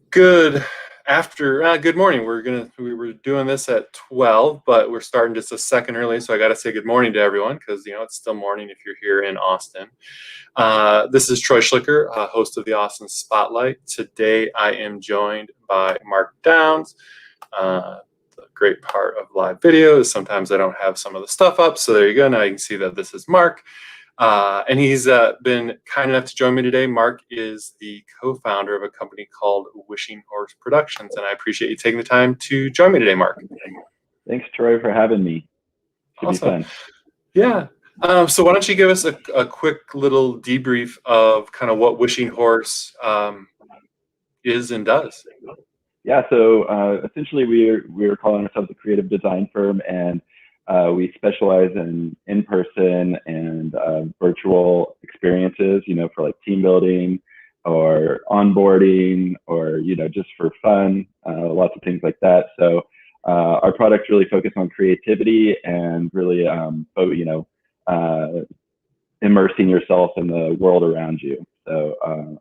Good morning. We were doing this at 12, but we're starting just a second early, so I got to say good morning to everyone because it's still morning if you're here in Austin. This is Troy Schlicker, host of the Austin Spotlight. Today I am joined by Mark Downs. The great part of live video is sometimes I don't have some of the stuff up, so there you go. Now you can see that this is Mark. And he's been kind enough to join me today. Mark is the co-founder of a company called Wishing Horse Productions, and I appreciate you taking the time to join me today, Mark. Thanks, Troy, for having me. Should Awesome. be fun. Yeah. So why don't you give us a quick little debrief of kind of what Wishing Horse is and does? Yeah, so essentially we're calling ourselves a creative design firm, and we specialize in person and virtual experiences, for like team building or onboarding or, just for fun, lots of things like that. So our products really focus on creativity and really, immersing yourself in the world around you. So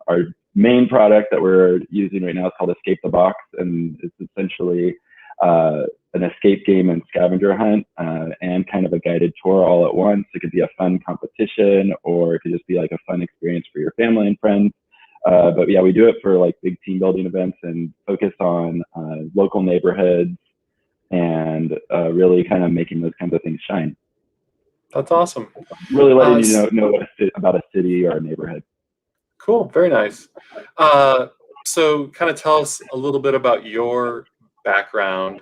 our main product that we're using right now is called Escape the Box, and it's essentially an escape game and scavenger hunt and kind of a guided tour all at once. It could be a fun competition, or it could just be like a fun experience for your family and friends. But yeah, we do it for like big team building events and focus on local neighborhoods and really kind of making those kinds of things shine. That's awesome. Really letting you know about a city or a neighborhood. Cool. Very nice. So kind of tell us a little bit about your background.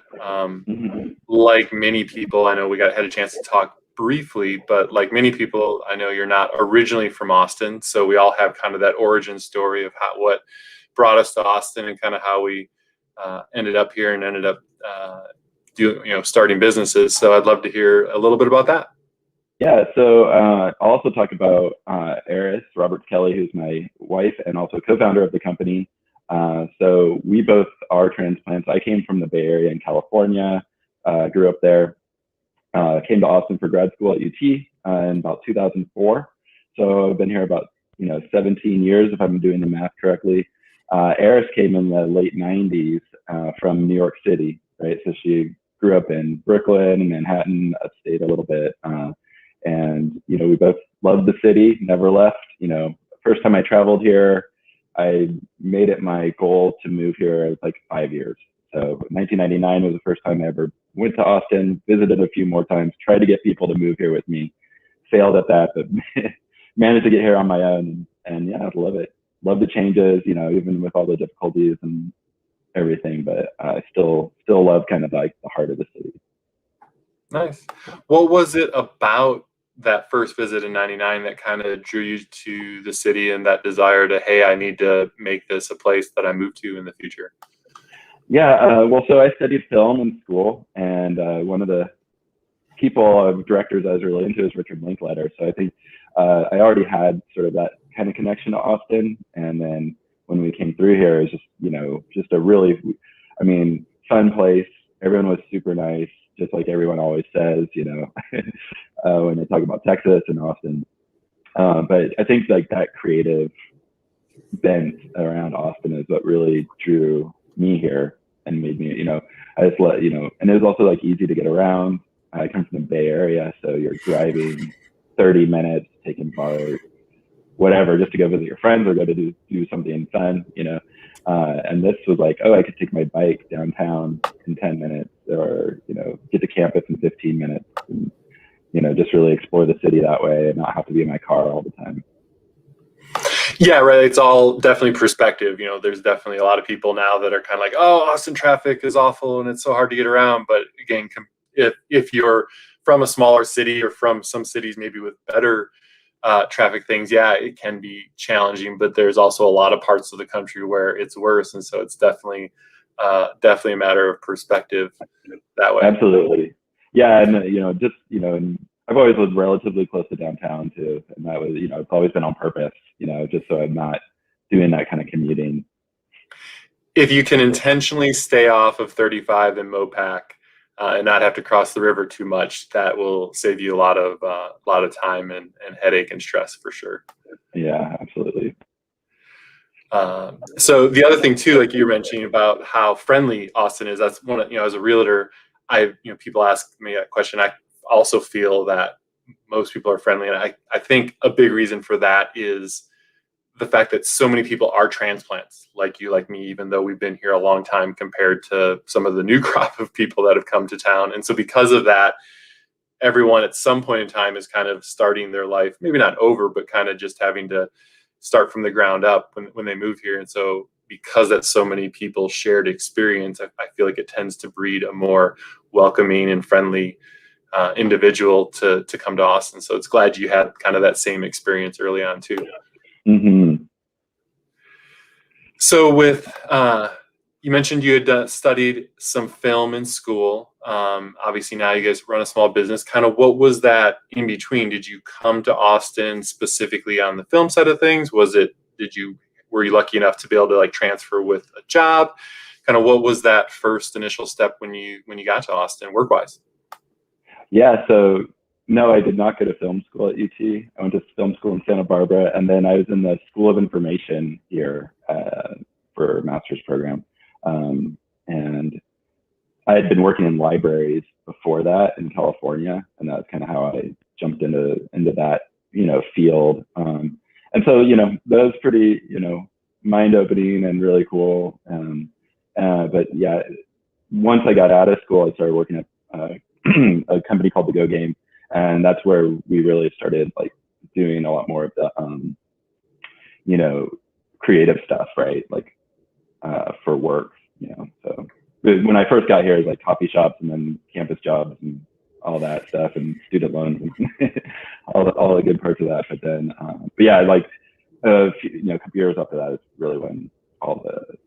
Like many people, I know had a chance to talk briefly, but like many people, I know you're not originally from Austin. So we all have kind of that origin story of what brought us to Austin and kind of how we ended up here and ended up starting businesses. So I'd love to hear a little bit about that. Yeah, so I'll also talk about Eris, Robert Kelly, who's my wife and also co-founder of the company. So we both are transplants. I came from the Bay Area in California, grew up there, came to Austin for grad school at UT in about 2004. So I've been here about 17 years if I'm doing the math correctly. Eris came in the late 90s from New York City, right? So she grew up in Brooklyn and Manhattan, upstate a little bit. And we both loved the city, never left. First time I traveled here, I made it my goal to move here. It was like 5 years. So 1999 was the first time I ever went to Austin, visited a few more times, tried to get people to move here with me, failed at that, but managed to get here on my own. And yeah, I love it. Love the changes, even with all the difficulties and everything, but I still love kind of like the heart of the city. Nice. What was it about that first visit in 99 that kind of drew you to the city and that desire to, hey, I need to make this a place that I move to in the future? Yeah, well, so I studied film in school, and one of the directors I was really into is Richard Linklater. So I think I already had sort of that kind of connection to Austin. And then when we came through here, it was just, just a really, fun place. Everyone was super nice, just like everyone always says, when they talk about Texas and Austin. But I think like that creative bent around Austin is what really drew me here and made me, I just let, and it was also like easy to get around. I come from the Bay Area, so you're driving 30 minutes, taking BART, whatever, just to go visit your friends or go to do something fun, and this was like, oh, I could take my bike downtown in 10 minutes or, get to campus in 15 minutes and, just really explore the city that way and not have to be in my car all the time. Yeah, right. It's all definitely perspective. There's definitely a lot of people now that are kind of like, oh, Austin traffic is awful and it's so hard to get around. But again, if you're from a smaller city or from some cities maybe with better traffic things, yeah, it can be challenging. But there's also a lot of parts of the country where it's worse, and so it's definitely a matter of perspective that way. Absolutely, yeah, and and I've always lived relatively close to downtown too, and that was it's always been on purpose, just so I'm not doing that kind of commuting. If you can intentionally stay off of 35 in Mopac and not have to cross the river too much, that will save you a lot of time and headache and stress for sure. Yeah, absolutely. So the other thing too, like you were mentioning about how friendly Austin is, that's one of, as a realtor, people ask me that question. I also feel that most people are friendly. And I think a big reason for that is the fact that so many people are transplants, like you, like me, even though we've been here a long time compared to some of the new crop of people that have come to town. And so because of that, everyone at some point in time is kind of starting their life, maybe not over, but kind of just having to start from the ground up when they move here. And so because that's so many people shared experience, I feel like it tends to breed a more welcoming and friendly individual to come to Austin. So it's glad you had kind of that same experience early on too. Mm-hmm. So you mentioned you had studied some film in school. Obviously now you guys run a small business. Kind of what was that in between? Did you come to Austin specifically on the film side of things? Were you lucky enough to be able to like transfer with a job? Kind of what was that first initial step when you got to Austin work wise? Yeah, so no, I did not go to film school at UT. I went to film school in Santa Barbara, and then I was in the School of Information here for a master's program. And I had been working in libraries before that in California, and that's kind of how I jumped into that field. And so that was pretty mind opening and really cool. But yeah, once I got out of school, I started working at a company called the Go Game, and that's where we really started like doing a lot more of the creative stuff, right? Like for work, So when I first got here, it was like coffee shops and then campus jobs and all that stuff and student loans and all the good parts of that. But then, but yeah, like a couple years after that is really when all the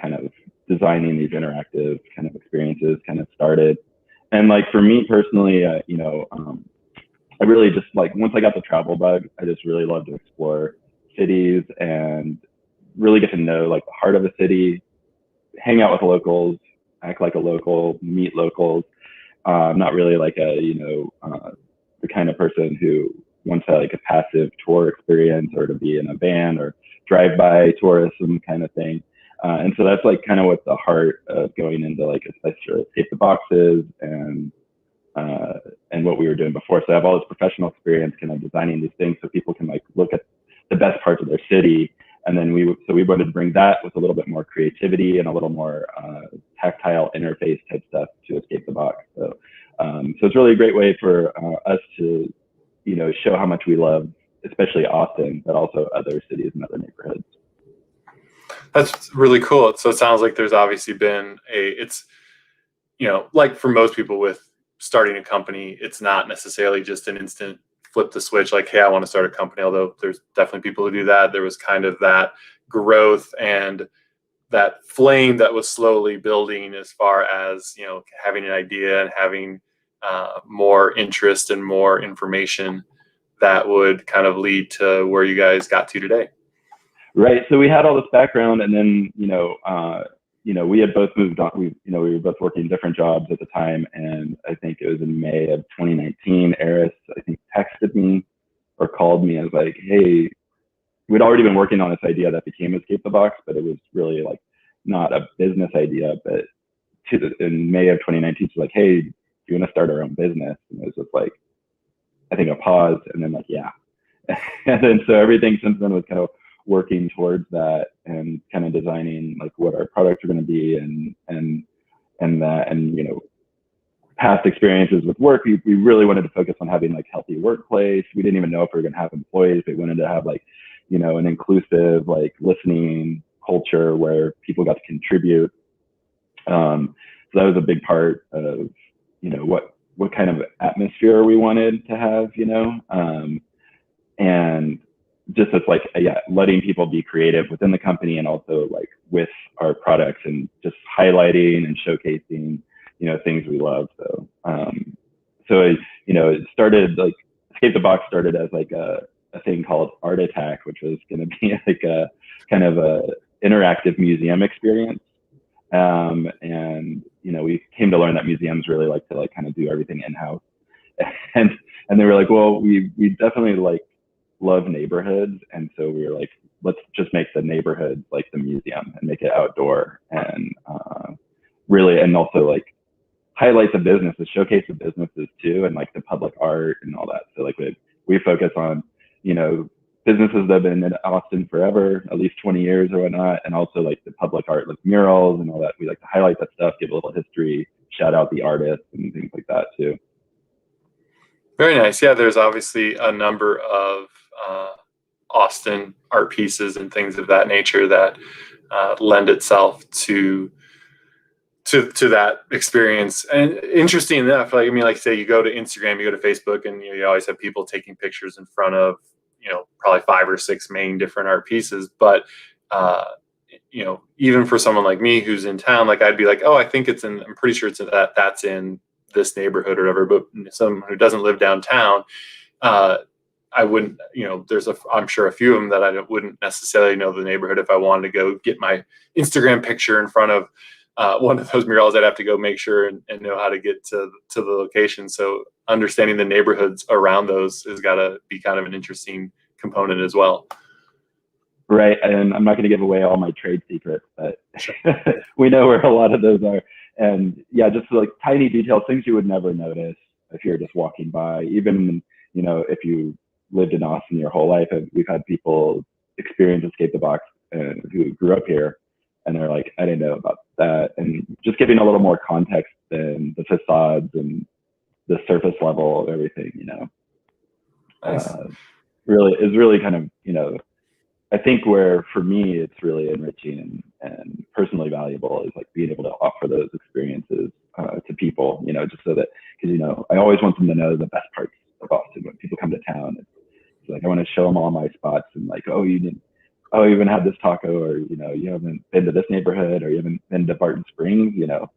kind of designing these interactive kind of experiences kind of started. And like for me personally, I really just like once I got the travel bug, I just really love to explore cities and really get to know like the heart of a city, hang out with locals, act like a local, meet locals. I'm not really like the kind of person who wants to like a passive tour experience or to be in a van or drive by tourism kind of thing. And so that's like kind of what the heart of going into like especially Escape the Boxes and what we were doing before. So I have all this professional experience kind of designing these things so people can like look at the best parts of their city. And then we wanted to bring that with a little bit more creativity and a little more tactile interface type stuff to Escape the Box. So it's really a great way for us to, show how much we love, especially Austin, but also other cities and other neighborhoods. That's really cool. So it sounds like there's obviously been like for most people with starting a company, it's not necessarily just an instant flip the switch like, hey, I want to start a company, although there's definitely people who do that. There was kind of that growth and that flame that was slowly building as far as having an idea and having more interest and more information that would kind of lead to where you guys got to today. Right. So we had all this background, and then we had both moved on. We were both working different jobs at the time, and I think it was in May of 2019. Eris, I think, texted me or called me. I was like, "Hey," we'd already been working on this idea that became Escape the Box, but it was really like not a business idea. But in May of 2019, she's like, "Hey, do you want to start our own business?" And it was just like, I think a pause, and then like, yeah, and then so everything since then was kind of working towards that and kind of designing like what our products are going to be and that and past experiences with work. We really wanted to focus on having like healthy workplace. We didn't even know if we were going to have employees. We wanted to have like an inclusive like listening culture where people got to contribute. So that was a big part of what kind of atmosphere we wanted to have, and just as like, yeah, letting people be creative within the company and also like with our products and just highlighting and showcasing, things we love. So, it started like Escape the Box started as like a thing called Art Attack, which was going to be like a kind of a interactive museum experience. And we came to learn that museums really like to like kind of do everything in-house. And they were like, well, we definitely like love neighborhoods. And so we were like, let's just make the neighborhood like the museum and make it outdoor and really, and also like highlight the businesses, showcase the businesses too, and like the public art and all that. So like we focus on, you know, businesses that have been in Austin forever, at least 20 years or whatnot, and also like the public art, like murals and all that. We like to highlight that stuff, give a little history, shout out the artists and things like that too. Very nice. Yeah, there's obviously a number of Austin art pieces and things of that nature that lend itself to that experience. And interesting enough, like I mean, like say you go to Instagram, you go to Facebook, and you always have people taking pictures in front of, you know, probably 5 or 6 main different art pieces. But you know, even for someone like me who's in town, like I'd be like, oh, I think it's in. I'm pretty sure that's in this neighborhood or whatever. But someone who doesn't live downtown, I wouldn't, you know, I'm sure a few of them that I wouldn't necessarily know the neighborhood. If I wanted to go get my Instagram picture in front of one of those murals, I'd have to go make sure and know how to get to the location. So understanding the neighborhoods around those has got to be kind of an interesting component as well. Right. And I'm not going to give away all my trade secrets, but we know where a lot of those are. And yeah, just like tiny details, things you would never notice if you're just walking by. Even, you know, if you lived in Austin your whole life, and we've had people experience Escape the Box who grew up here, and they're like, I didn't know about that. And just giving a little more context than the facades and the surface level of everything, you know, Nice. Really is really kind of, you know, I think where for me it's really enriching and personally valuable is like being able to offer those experiences to people, you know, just so that, because, you know, I always want them to know the best parts of Austin when people come to town. It's like I want to show them all my spots and like, oh, you didn't, oh, you haven't had this taco, or, you know, you haven't been to this neighborhood, or you haven't been to Barton Springs, you know,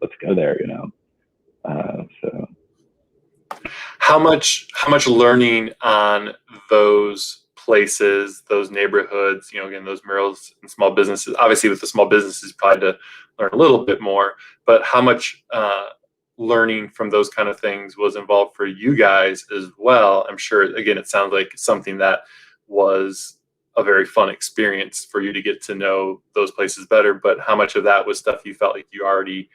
let's go there, you know. So How much learning on those places, those neighborhoods, you know, again, those murals and small businesses, obviously with the small businesses probably to learn a little bit more, but how much learning from those kind of things was involved for you guys as well? I'm sure, again, it sounds like something that was a very fun experience for you to get to know those places better, but how much of that was stuff you felt like you already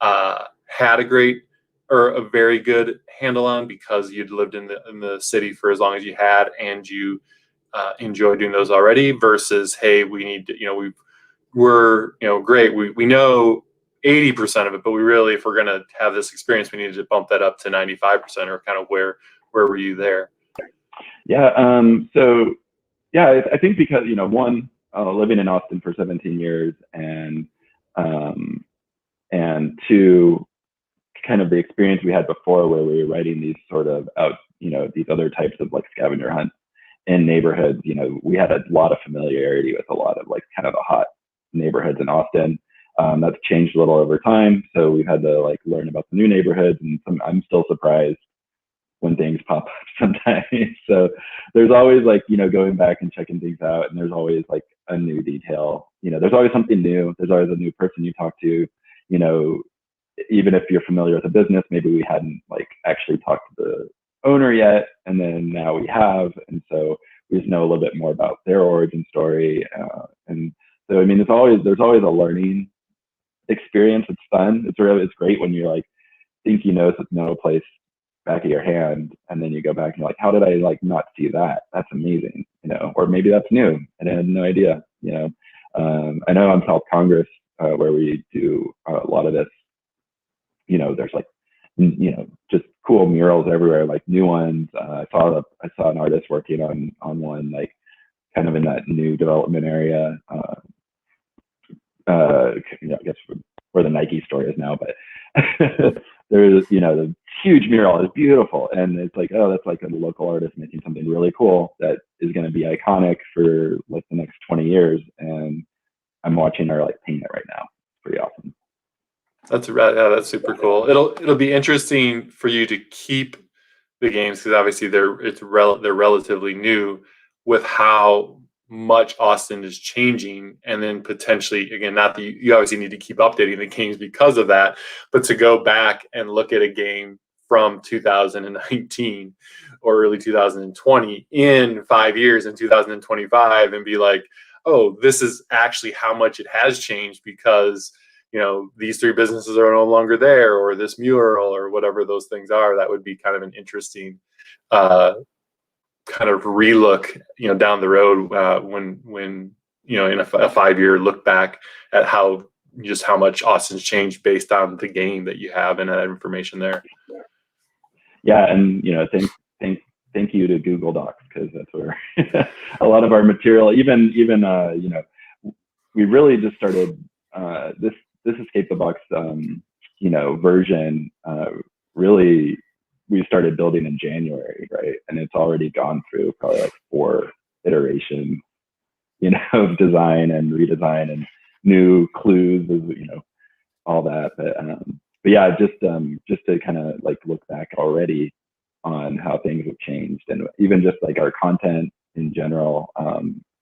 had a great or a very good handle on because you'd lived in the city for as long as you had, and you enjoy doing those already, versus, hey, we need to, you know, we're, you know, great, we know 80% of it, but we really, if we're going to have this experience, we need to bump that up to 95%, or kind of where were you there? yeah, so yeah, I think because, you know, one, living in Austin for 17 years, and two, kind of the experience we had before where we were writing these sort of out, you know, these other types of like scavenger hunts in neighborhoods. You know, we had a lot of familiarity with a lot of like kind of the hot neighborhoods in Austin. That's changed a little over time, so we've had to like learn about the new neighborhoods, and I'm still surprised when things pop up sometimes. So there's always like, you know, going back and checking things out, and there's always like a new detail. You know, there's always something new. There's always a new person you talk to. You know, even if you're familiar with the business, maybe we hadn't like actually talked to the owner yet, and then now we have, and so we just know a little bit more about their origin story. And so, I mean, there's always a learning experience. It's fun. It's great when you're like think you know a place back of your hand, and then you go back and you're like, how did I like not see that? That's amazing, you know, or maybe that's new and I had no idea, you know. I know on South Congress, where we do a lot of this, you know, there's like, you know, just cool murals everywhere, like new ones. I saw an artist working on one, like kind of in that new development area. You know, I guess where the Nike store is now, but there's, you know, the huge mural is beautiful, and it's like, oh, that's like a local artist making something really cool that is going to be iconic for like the next 20 years, and I'm watching her like paint it right now. It's pretty awesome. Yeah, that's super cool. It'll be interesting for you to keep the games, because obviously they're relatively new, with how much Austin is changing, and then potentially, again, not that you obviously need to keep updating the games because of that, but to go back and look at a game from 2019 or early 2020 in 5 years in 2025 and be like, oh, this is actually how much it has changed because, these three businesses are no longer there, or this mural, or whatever those things are. That would be kind of an interesting kind of relook, down the road when in a 5-year look back at how much Austin's changed based on the game that you have and that information there. Yeah, and thank you to Google Docs, because that's where a lot of our material, even we really just started this Escape the Box version. Really, we started building in January, right? And it's already gone through probably like 4 iterations, of design and redesign and new clues, all that. But yeah, just to kind of like look back already on how things have changed, and even just like our content in general,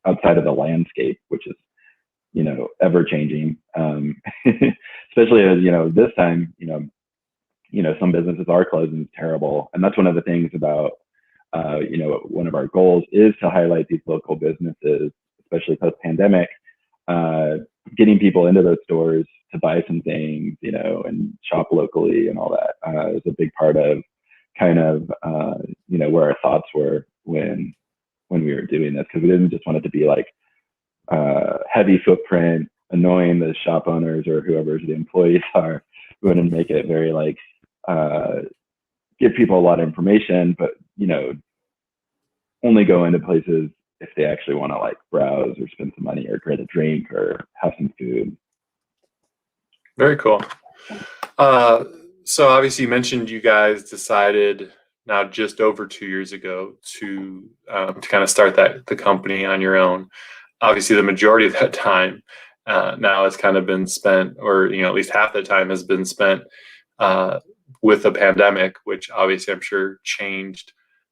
outside of the landscape, which is ever changing, especially as this time, some businesses are closing. It's terrible, and that's one of the things about one of our goals is to highlight these local businesses, especially post pandemic, getting people into those stores to buy some things, and shop locally and all that is a big part of kind of where our thoughts were when we were doing this, because we didn't just want it to be like heavy footprint, annoying the shop owners or whoever the employees are. We want to make it very like give people a lot of information, but only go into places if they actually want to like browse or spend some money or get a drink or have some food. Very cool. So obviously you mentioned you guys decided now just over 2 years ago to kind of start the company on your own. Obviously the majority of that time now has kind of been spent, or at least half the time has been spent with the pandemic, which obviously I'm sure changed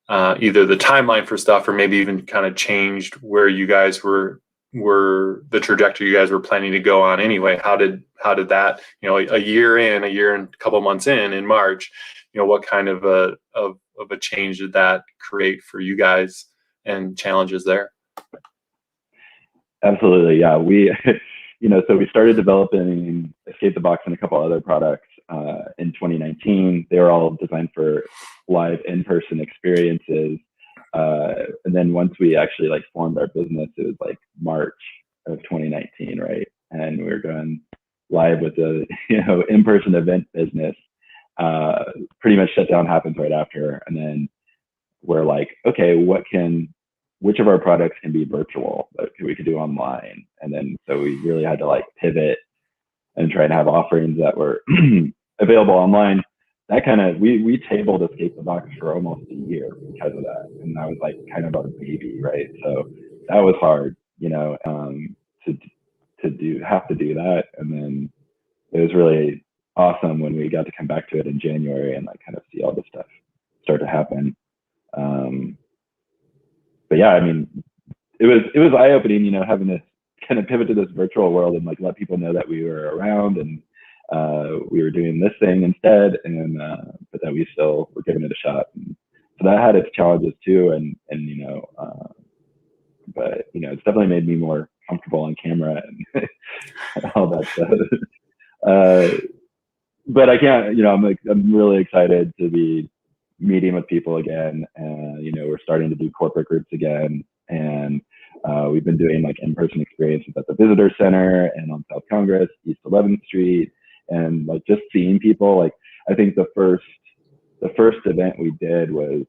either the timeline for stuff, or maybe even kind of changed where you guys were the trajectory you guys were planning to go on anyway. How did that, a year and a couple months in March, what kind of a change did that create for you guys and challenges there? Absolutely. Yeah. We, so we started developing Escape the Box and a couple other products in 2019. They were all designed for live in-person experiences. And then once we actually like formed our business, it was like March of 2019, right? And we were going live with the in-person event business. Pretty much shutdown happens right after, and then we're like, okay, which of our products can be virtual that we could do online? And then so we really had to like pivot and try and have offerings that were available online. That kind of, we tabled Escape the Box for almost a year because of that. And that was like kind of our baby, right? So that was hard, to have to do that. And then it was really awesome when we got to come back to it in January and like kind of see all this stuff start to happen. But yeah, I mean, it was eye-opening, having to kind of pivot to this virtual world and like let people know that we were around and we were doing this thing instead, and but that we still were giving it a shot. And so that had its challenges too, and but it's definitely made me more comfortable on camera and all that stuff. But I can't, I'm really excited to be meeting with people again, and we're starting to do corporate groups again, and we've been doing like in-person experiences at the Visitor Center and on South Congress, East 11th Street, and like just seeing people. Like I think the first event we did was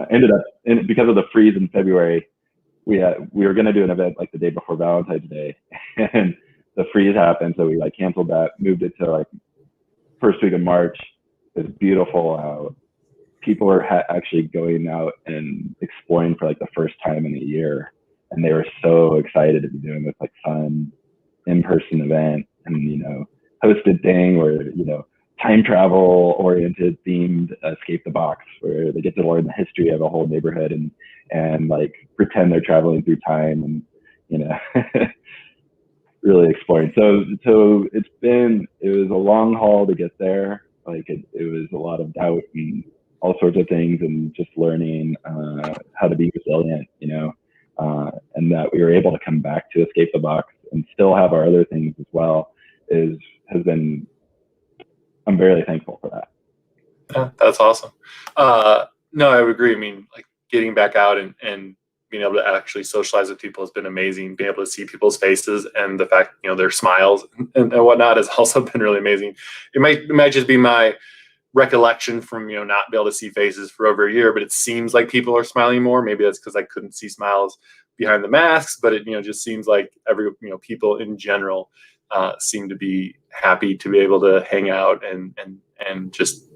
ended up because of the freeze in February. We were going to do an event like the day before Valentine's Day, and the freeze happened, so we like canceled that, moved it to like first week of March. It's beautiful out. People were actually going out and exploring for like the first time in a year, and they were so excited to be doing this like fun in-person event and hosted thing where time travel oriented themed Escape the Box, where they get to learn the history of a whole neighborhood and like pretend they're traveling through time and really exploring. So it was a long haul to get there. Like it was a lot of doubt and all sorts of things, and just learning how to be resilient, and that we were able to come back to Escape the Box and still have our other things as well is has been. I'm very thankful for that. Yeah, that's awesome. No, I would agree. I mean, like getting back out and being able to actually socialize with people has been amazing. Being able to see people's faces and the fact, their smiles and whatnot has also been really amazing. It might just be my recollection from, not be able to see faces for over a year, but it seems like people are smiling more. Maybe that's because I couldn't see smiles behind the masks, but it, just seems like people in general seem to be happy to be able to hang out and just,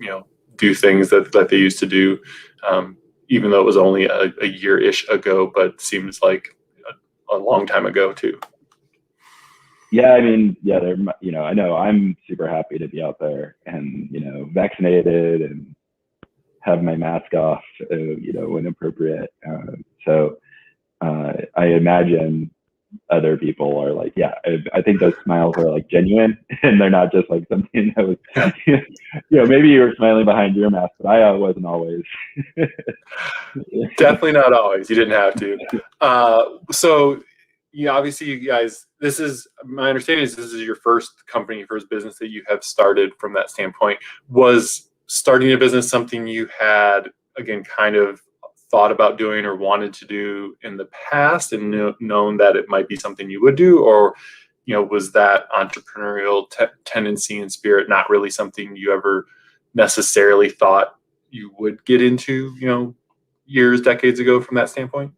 do things that they used to do, even though it was only a year-ish ago, but seems like a long time ago too. Yeah, I mean, yeah, I know I'm super happy to be out there and, vaccinated and have my mask off, when appropriate. I imagine other people are like, yeah, I think those smiles are like genuine and they're not just like something that was, maybe you were smiling behind your mask, but I wasn't always. Definitely not always. You didn't have to. So, obviously, you guys. This is my understanding is this is your first company, first business that you have started. From that standpoint, was starting a business something you had again kind of thought about doing or wanted to do in the past, and known that it might be something you would do, or was that entrepreneurial tendency and spirit not really something you ever necessarily thought you would get into? Years, decades ago from that standpoint?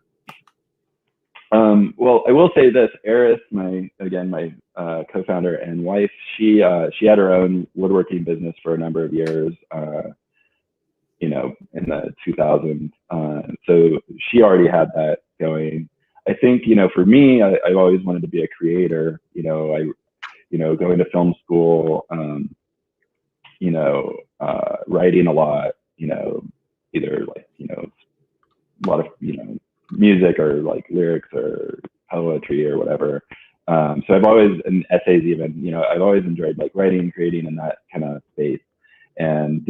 Well, I will say this: Eris, my co-founder and wife, she had her own woodworking business for a number of years, in the 2000s. So she already had that going. I think, for me, I've always wanted to be a creator. Going to film school, writing a lot, either like, a lot of, music or like lyrics or poetry or whatever. So I've always, and essays even, I've always enjoyed like writing, creating in that kind of space. And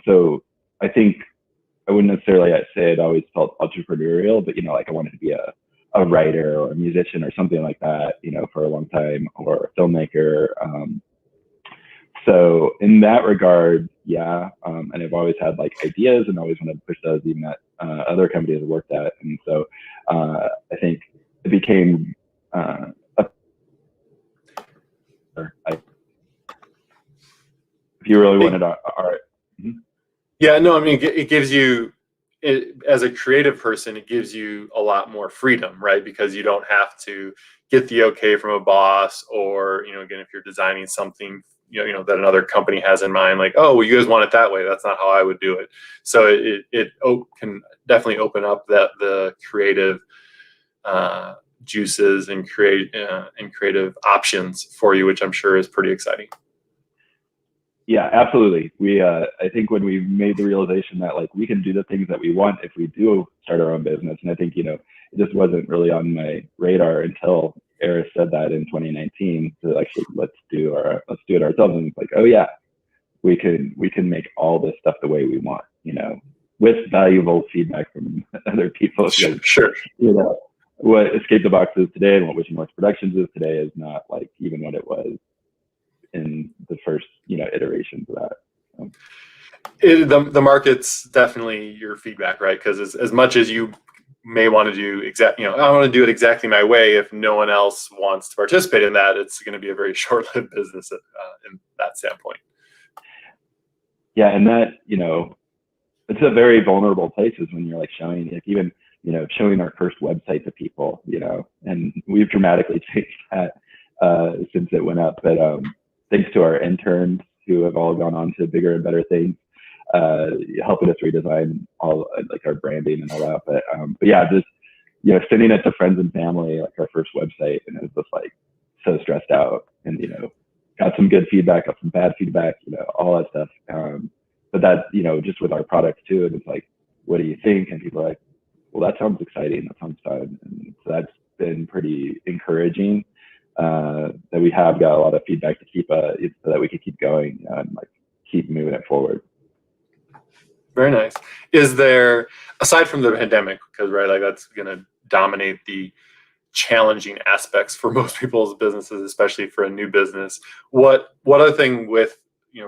so I think I wouldn't necessarily say I'd always felt entrepreneurial, but, like I wanted to be a writer or a musician or something like that, for a long time, or a filmmaker. So in that regard, yeah. And I've always had like ideas and always wanted to push those even at other companies I worked at. And so I think it became if you really wanted art. Mm-hmm. Yeah, no, I mean, it gives you, as a creative person, it gives you a lot more freedom, right? Because you don't have to get the okay from a boss, or, again, if you're designing something, that another company has in mind, like, oh, well, you guys want it that way. That's not how I would do it. So it can definitely open up the creative juices and creative options for you, which I'm sure is pretty exciting. Yeah, absolutely. I think when we made the realization that like we can do the things that we want if we do start our own business, and I think, it just wasn't really on my radar until Eris said that in 2019 to actually let's do it ourselves. And it's like, oh yeah, we can make all this stuff the way we want, with valuable feedback from other people. Sure. What Escape the Box is today and what Wishing Works Productions is today is not like even what it was in the first, iterations of that. The market's definitely your feedback, right? Because as much as you may want to do I want to do it exactly my way. If no one else wants to participate in that, it's going to be a very short-lived business in that standpoint. Yeah, and that, it's a very vulnerable place is when you're like showing, like even, showing our first website to people, and we've dramatically changed that since it went up. But thanks to our interns who have all gone on to bigger and better things, helping us redesign all like our branding and all that. But yeah, just sending it to friends and family, like our first website, and it was just like so stressed out, and got some good feedback, got some bad feedback, all that stuff. But that just with our products too, and it's like, what do you think? And people are like, well, that sounds exciting, that sounds fun, and so that's been pretty encouraging. That we have got a lot of feedback to keep so that we can keep going and like keep moving it forward. Very nice. Is there, aside from the pandemic, because right, like that's going to dominate the challenging aspects for most people's businesses, especially for a new business, what other thing with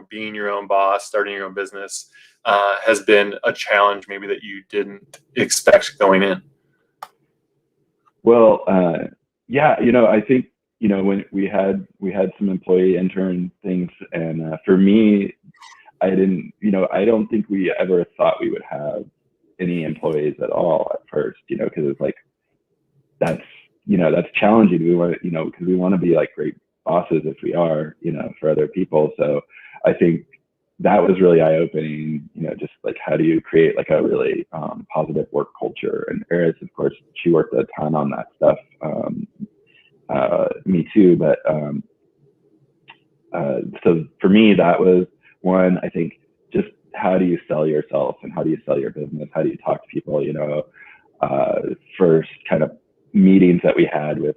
being your own boss, starting your own business, has been a challenge maybe that you didn't expect going in? Well, yeah, I think when we had some employee intern things, and for me, I didn't, I don't think we ever thought we would have any employees at all at first, because it's like that's that's challenging. We want to, because we want to be like great bosses if we are, for other people. So I think that was really eye opening. Just like how do you create like a really positive work culture? And Eris, of course, she worked a ton on that stuff. Me too, but so for me, that was one. I think just how do you sell yourself and how do you sell your business? How do you talk to people? First kind of meetings that we had with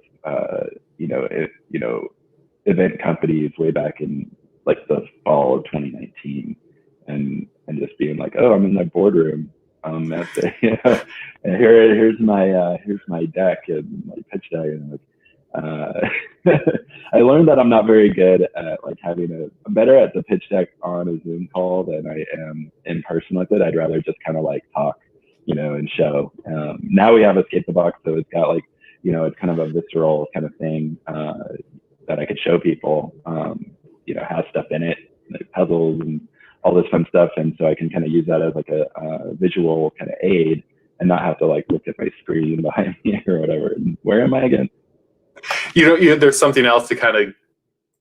event companies way back in like the fall of 2019, and just being like, oh, I'm in my boardroom. At the, and here's my deck and my pitch deck, and I learned that I'm not very good at like I'm better at the pitch deck on a Zoom call than I am in person with it. I'd rather just kind of like talk, and show. Now we have Escape the Box, so it's got like, it's kind of a visceral kind of thing that I could show people, has stuff in it, like puzzles and all this fun stuff. And so I can kind of use that as like a visual kind of aid and not have to like look at my screen behind me or whatever. And where am I again? There's something else to kind of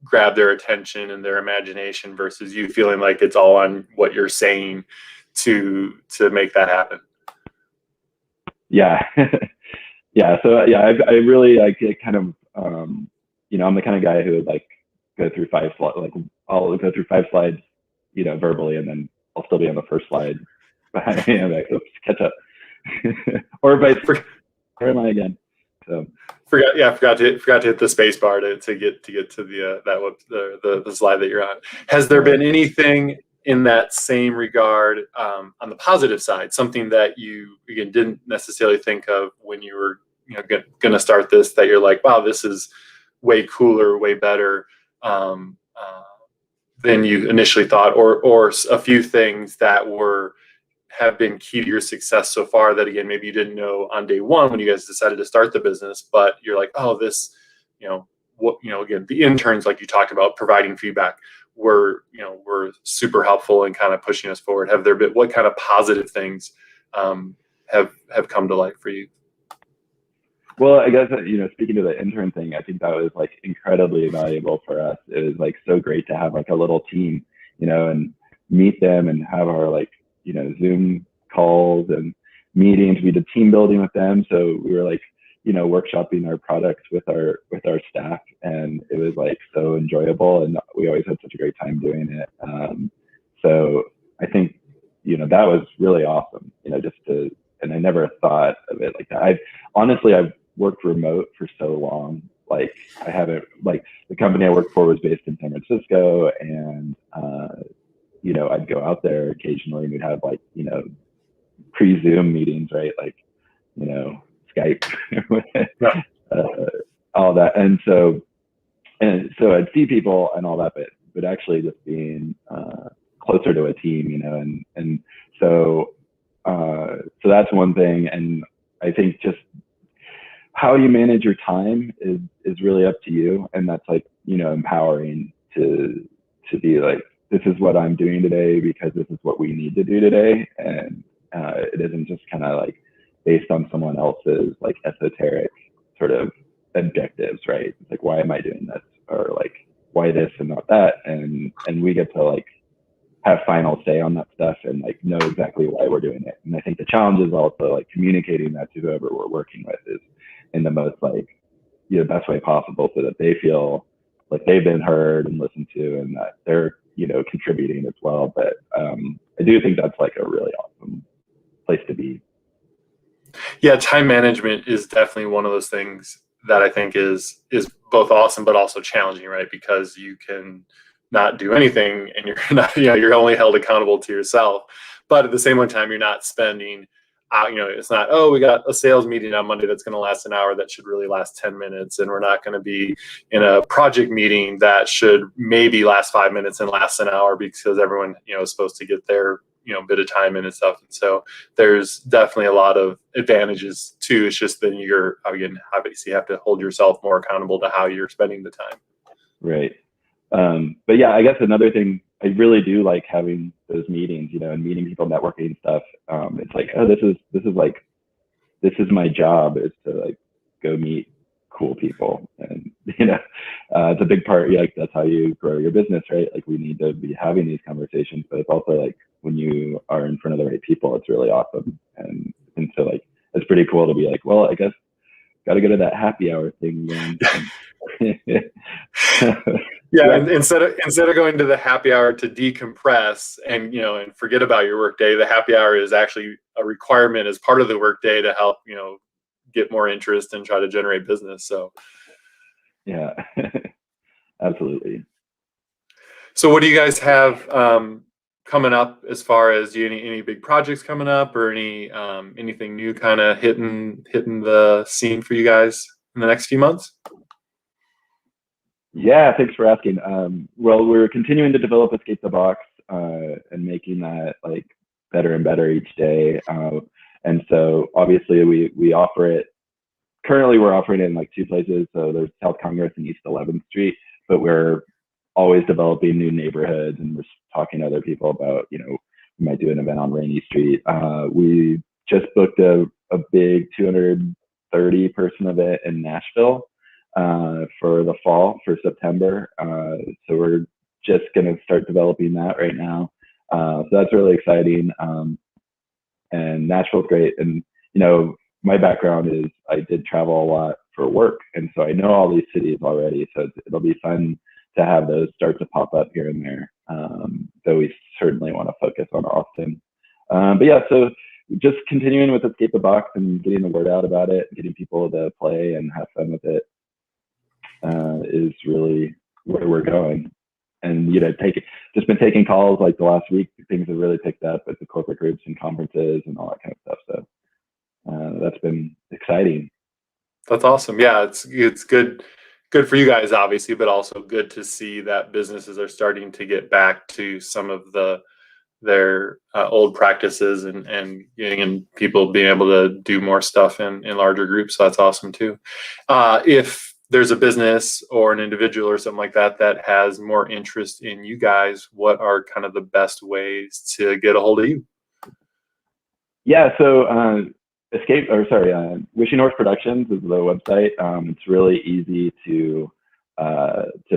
grab their attention and their imagination versus you feeling like it's all on what you're saying to make that happen. Yeah. Yeah. So yeah, I really like it kind of, I'm the kind of guy who would like go through I'll go through 5 slides, verbally, and then I'll still be on the first slide behind me. I'm like, oops, catch up. Or where am I again? So forgot to hit the space bar to get to the slide that you're on. Has there been anything in that same regard, on the positive side, something that you again didn't necessarily think of when you were going to start this, that you're like, wow, this is way cooler, way better than you initially thought, or a few things that have been key to your success so far that again maybe you didn't know on day one when you guys decided to start the business, but you're like, oh, this, again, the interns, like you talked about, providing feedback were super helpful and kind of pushing us forward. Have there been, what kind of positive things have come to light for you? Well, I guess, speaking to the intern thing, I think that was like incredibly valuable for us. It was like so great to have like a little team, and meet them and have our like, Zoom calls and meetings. We did team building with them. So we were like, workshopping our products with our staff, and it was like so enjoyable, and we always had such a great time doing it. So I think, that was really awesome, and I never thought of it like that. I've worked remote for so long. Like I haven't, like the company I worked for was based in San Francisco, and I'd go out there occasionally and we'd have like, pre-Zoom meetings, right? Like, Skype, all that. And so I'd see people and all that, but actually just being closer to a team, and so that's one thing. And I think just how you manage your time is really up to you. And that's like, empowering to be like, this is what I'm doing today because this is what we need to do today. And it isn't just kind of like based on someone else's like esoteric sort of objectives, right? It's like, why am I doing this? Or like, why this and not that? And we get to like have final say on that stuff and like know exactly why we're doing it. And I think the challenge is also like communicating that to whoever we're working with is in the most like, best way possible, so that they feel like they've been heard and listened to, and that they're, contributing as well. But I do think that's like a really awesome place to be. Yeah, time management is definitely one of those things that I think is both awesome but also challenging, right? Because you can not do anything, and you're not, you're only held accountable to yourself. But at the same time, you're not spending, it's not, oh, we got a sales meeting on Monday that's going to last an hour that should really last 10 minutes. And we're not going to be in a project meeting that should maybe last 5 minutes and last an hour because everyone, is supposed to get their, bit of time in and stuff. And so there's definitely a lot of advantages too. It's just then you're, again, obviously you have to hold yourself more accountable to how you're spending the time. Right. But yeah, I guess another thing, I really do like having those meetings, and meeting people, networking and stuff. It's like, oh, this is my job, is to like go meet cool people. And, it's a big part, like that's how you grow your business, right? Like we need to be having these conversations, but it's also like when you are in front of the right people, it's really awesome. And so like, it's pretty cool to be like, well, I guess got to go to that happy hour thing again. Yeah, and instead of going to the happy hour to decompress and and forget about your work day, the happy hour is actually a requirement as part of the work day to help get more interest and try to generate business. So yeah, absolutely. So what do you guys have coming up as far as any big projects coming up, or anything new kind of hitting the scene for you guys in the next few months? Yeah, thanks for asking. Well, we're continuing to develop Escape the Box and making that like better and better each day. And so obviously we offer it. Currently, we're offering it in like two places. So there's South Congress and East 11th Street, but we're always developing new neighborhoods, and we're talking to other people about, we might do an event on Rainy Street. We just booked a big 230 person event in Nashville for the fall, for September. So we're just going to start developing that right now. So that's really exciting. And Nashville's great. And, my background is I did travel a lot for work. And so I know all these cities already. So it'll be fun to have those start to pop up here and there. Though we certainly want to focus on Austin. But yeah, so just continuing with Escape the Box and getting the word out about it, getting people to play and have fun with it is really where we're going. And just been taking calls like the last week. Things have really picked up at the corporate groups and conferences and all that kind of stuff. So that's been exciting. That's awesome. Yeah, it's good for you guys, obviously, but also good to see that businesses are starting to get back to some of their old practices and getting people being able to do more stuff in larger groups. So that's awesome too. If there's a business or an individual or something like that that has more interest in you guys, what are kind of the best ways to get a hold of you? Yeah, so Wishing Horse Productions is the website. It's really easy to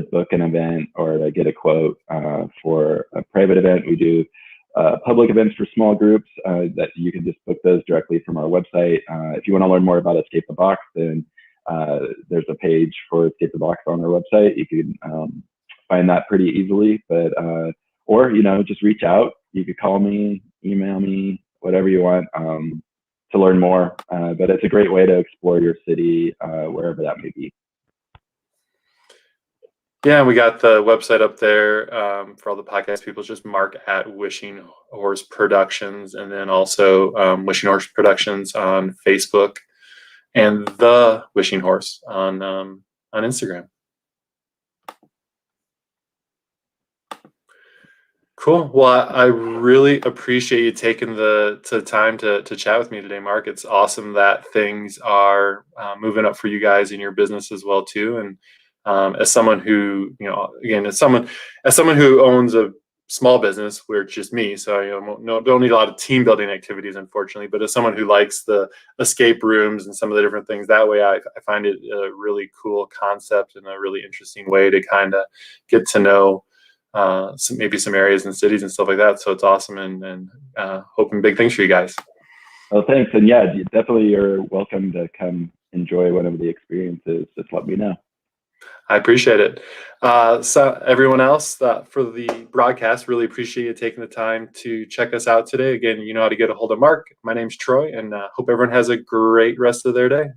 book an event or to get a quote for a private event. We do public events for small groups that you can just book those directly from our website. If you want to learn more about Escape the Box, then there's a page for Escape the Box on our website. You can find that pretty easily, or just reach out. You could call me, email me, whatever you want to learn more. But it's a great way to explore your city, wherever that may be. Yeah, we got the website up there for all the podcast people. Just mark at Wishing Horse Productions, and then also Wishing Horse Productions on Facebook, and the Wishing Horse on Instagram. Cool. Well, I really appreciate you taking the time to chat with me today, Mark. It's awesome that things are moving up for you guys in your business as well too. And as someone who, again, as someone who owns a small business, where it's just me, so don't need a lot of team building activities, unfortunately. But as someone who likes the escape rooms and some of the different things that way, I find it a really cool concept and a really interesting way to kind of get to know maybe some areas and cities and stuff like that. So it's awesome, and hoping big things for you guys. Oh, thanks. And yeah, definitely you're welcome to come enjoy one of the experiences. Just let me know. I appreciate it. So everyone else for the broadcast, really appreciate you taking the time to check us out today. Again, you know how to get a hold of Mark. My name's Troy, and hope everyone has a great rest of their day.